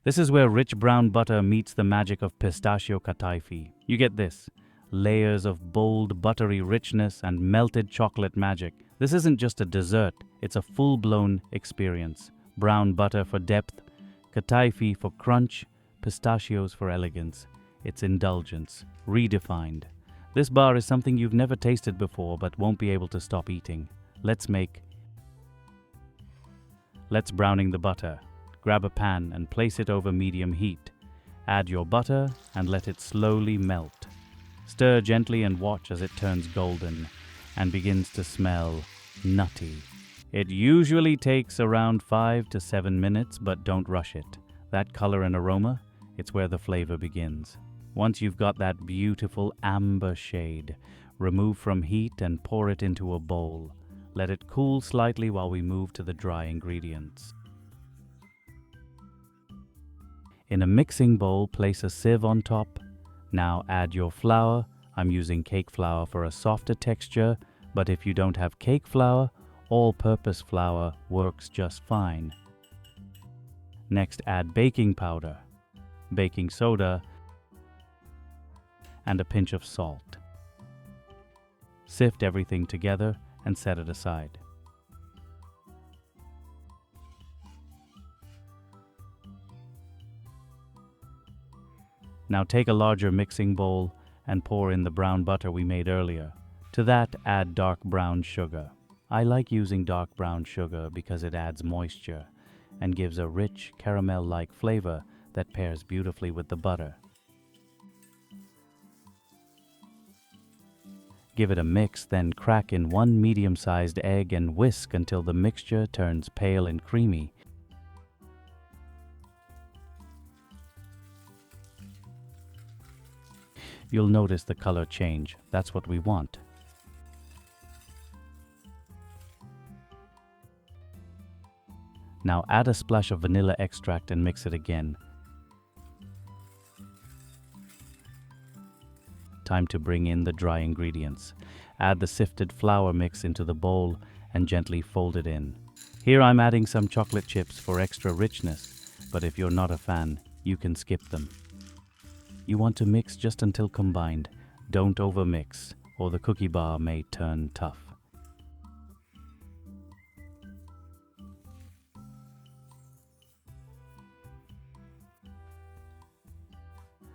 This is where rich brown butter meets the magic of pistachio Kataifi. You get this: layers of bold, buttery richness and melted chocolate magic. This isn't just a dessert, it's a full-blown experience. Brown butter for depth, Kataifi for crunch, pistachios for elegance. It's indulgence, redefined. This bar is something you've never tasted before but won't be able to stop eating. Let's browning the butter. Grab a pan and place it over medium heat. Add your butter and let it slowly melt. Stir gently and watch as it turns golden and begins to smell nutty. It usually takes around 5 to 7 minutes, but don't rush it. That color and aroma, it's where the flavor begins. Once you've got that beautiful amber shade, remove from heat and pour it into a bowl. Let it cool slightly while we move to the dry ingredients. In a mixing bowl, place a sieve on top. Now add your flour. I'm using cake flour for a softer texture, but if you don't have cake flour, all-purpose flour works just fine. Next, add baking powder, baking soda, and a pinch of salt. Sift everything together and set it aside. Now take a larger mixing bowl and pour in the brown butter we made earlier. To that, add dark brown sugar. I like using dark brown sugar because it adds moisture and gives a rich caramel-like flavor that pairs beautifully with the butter. Give it a mix, then crack in 1 medium-sized egg and whisk until the mixture turns pale and creamy. You'll notice the color change. That's what we want. Now add a splash of vanilla extract and mix it again. Time to bring in the dry ingredients. Add the sifted flour mix into the bowl and gently fold it in. Here I'm adding some chocolate chips for extra richness, but if you're not a fan, you can skip them. You want to mix just until combined. Don't overmix, or the cookie bar may turn tough.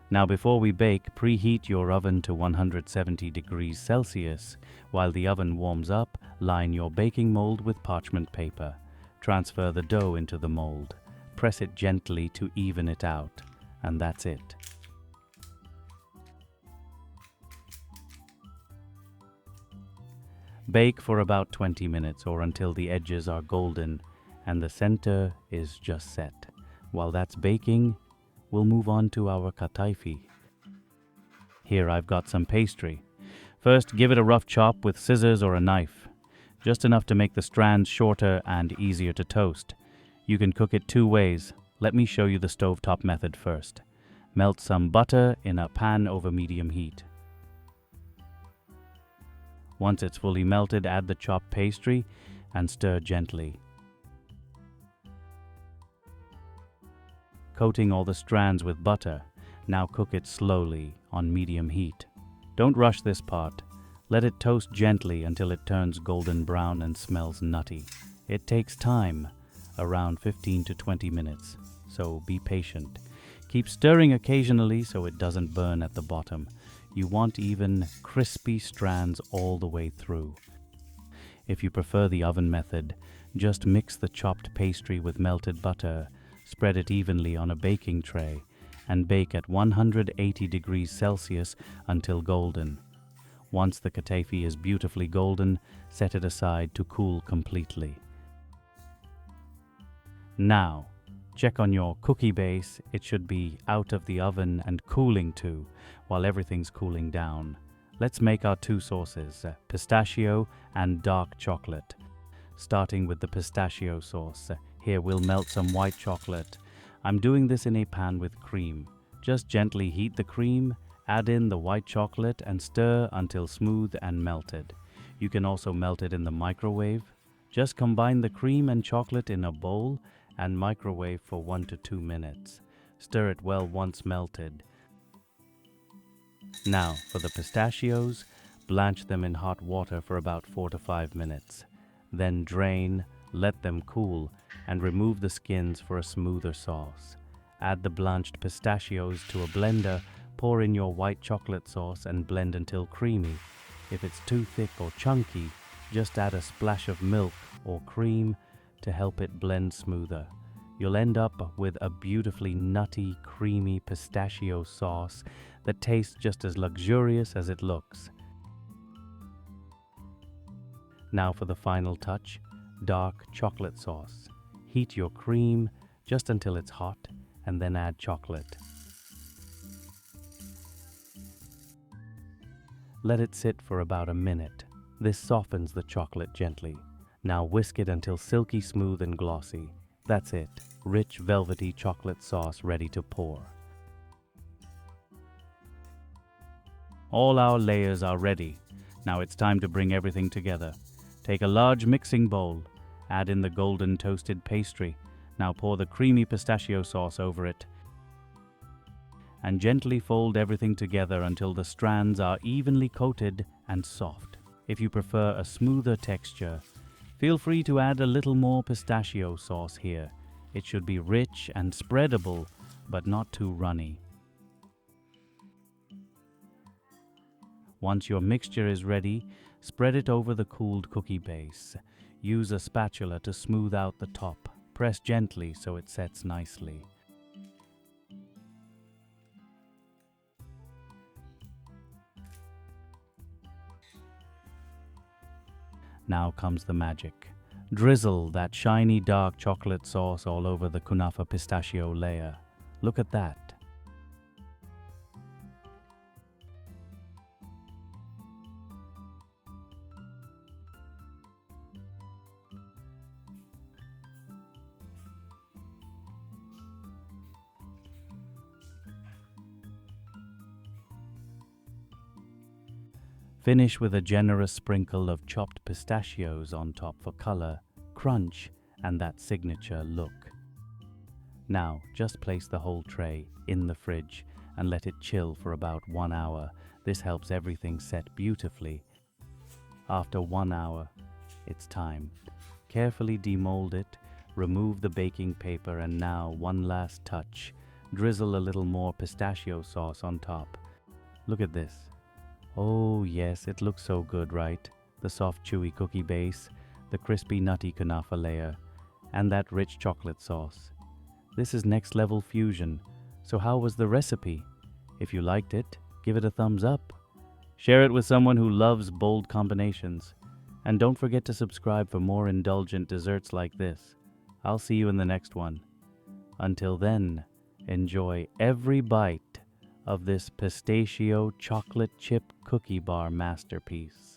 Now before we bake, preheat your oven to 170 degrees Celsius. While the oven warms up, line your baking mold with parchment paper. Transfer the dough into the mold. Press it gently to even it out. And that's it. Bake for about 20 minutes or until the edges are golden and the center is just set. While that's baking, we'll move on to our Kataifi. Here I've got some pastry. First, give it a rough chop with scissors or a knife, just enough to make the strands shorter and easier to toast. You can cook it 2 ways. Let me show you the stovetop method first. Melt some butter in a pan over medium heat. Once it's fully melted, add the chopped pastry and stir gently, coating all the strands with butter. Now cook it slowly on medium heat. Don't rush this part. Let it toast gently until it turns golden brown and smells nutty. It takes time, around 15 to 20 minutes, so be patient. Keep stirring occasionally so it doesn't burn at the bottom. You want even, crispy strands all the way through. If you prefer the oven method, just mix the chopped pastry with melted butter, spread it evenly on a baking tray, and bake at 180 degrees Celsius until golden. Once the Kataifi is beautifully golden, set it aside to cool completely. Now, check on your cookie base. It should be out of the oven and cooling too, while everything's cooling down. Let's make our 2 sauces, pistachio and dark chocolate. Starting with the pistachio sauce. Here we'll melt some white chocolate. I'm doing this in a pan with cream. Just gently heat the cream, add in the white chocolate and stir until smooth and melted. You can also melt it in the microwave. Just combine the cream and chocolate in a bowl and microwave for 1 to 2 minutes. Stir it well once melted. Now, for the pistachios, blanch them in hot water for about 4 to 5 minutes. Then drain, let them cool, and remove the skins for a smoother sauce. Add the blanched pistachios to a blender, pour in your white chocolate sauce and blend until creamy. If it's too thick or chunky, just add a splash of milk or cream to help it blend smoother. You'll end up with a beautifully nutty, creamy pistachio sauce that tastes just as luxurious as it looks. Now for the final touch, dark chocolate sauce. Heat your cream just until it's hot and then add chocolate. Let it sit for about a minute. This softens the chocolate gently. Now whisk it until silky smooth and glossy. That's it, rich velvety chocolate sauce ready to pour. All our layers are ready. Now it's time to bring everything together. Take a large mixing bowl, add in the golden toasted pastry. Now pour the creamy pistachio sauce over it and gently fold everything together until the strands are evenly coated and soft. If you prefer a smoother texture, feel free to add a little more pistachio sauce here. It should be rich and spreadable, but not too runny. Once your mixture is ready, spread it over the cooled cookie base. Use a spatula to smooth out the top. Press gently so it sets nicely. Now comes the magic. Drizzle that shiny dark chocolate sauce all over the KUNAFA pistachio layer. Look at that. Finish with a generous sprinkle of chopped pistachios on top for color, crunch, and that signature look. Now, just place the whole tray in the fridge and let it chill for about 1 hour. This helps everything set beautifully. After 1 hour, it's time. Carefully demold it, remove the baking paper, and now one last touch. Drizzle a little more pistachio sauce on top. Look at this. Oh yes, it looks so good, right? The soft chewy cookie base, the crispy nutty KUNAFA layer, and that rich chocolate sauce. This is next level fusion. So how was the recipe? If you liked it, give it a thumbs up. Share it with someone who loves bold combinations. And don't forget to subscribe for more indulgent desserts like this. I'll see you in the next one. Until then, enjoy every bite of this pistachio chocolate chip cookie bar masterpiece.